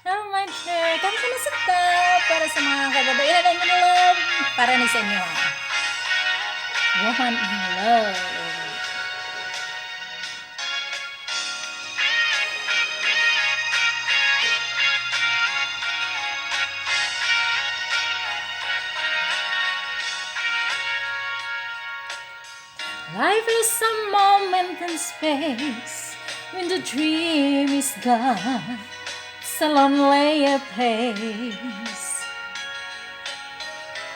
Reminder, kanta na santa para sa mga kababaihan ang inlove. Para ni sa inyo. Woman in love. Life is a moment in space when the dream is gone. It's a lonely pace.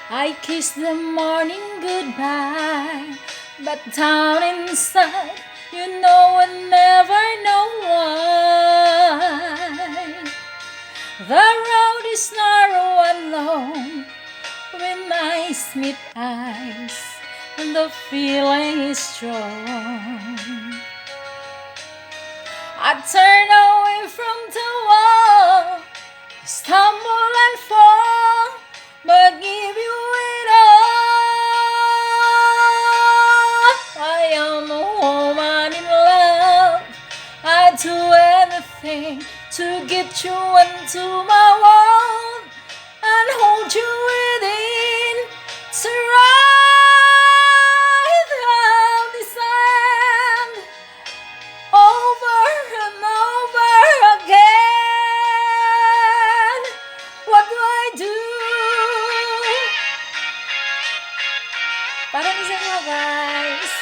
I kiss the morning goodbye, but down inside, you know I never know why. The road is narrow and long when eyes meet eyes, and the feeling is strong. I turn away from the wall, stumble and fall, but give you it all. I am a woman in love. I do anything to get you into my world and hold you within. To ride out the sand over and over again. What do I do? Para ni sa inyo, guys.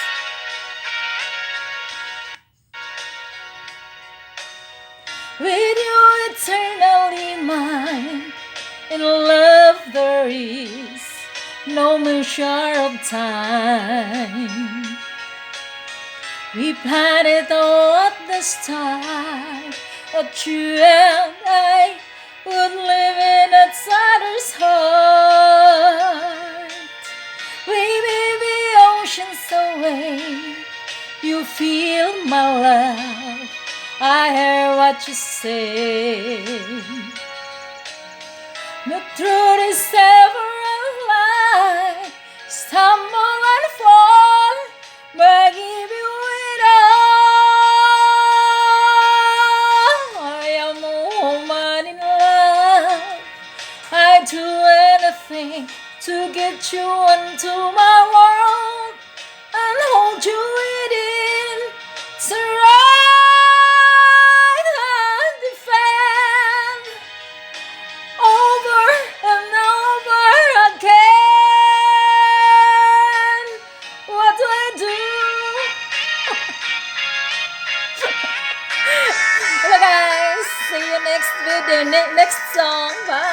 With you eternally mine, in love there is no measure of time. We planned it all at the start, that you and I would live in each other's heart. We may be oceans away, you feel my love, I hear what you say. The truth is ever alive, stumble and fall, but give you it all. I am a woman in love. I do anything to get you into my world and hold you within. To ride and defend over and over again. What do I do? Hello guys, see you next video, next song. Bye.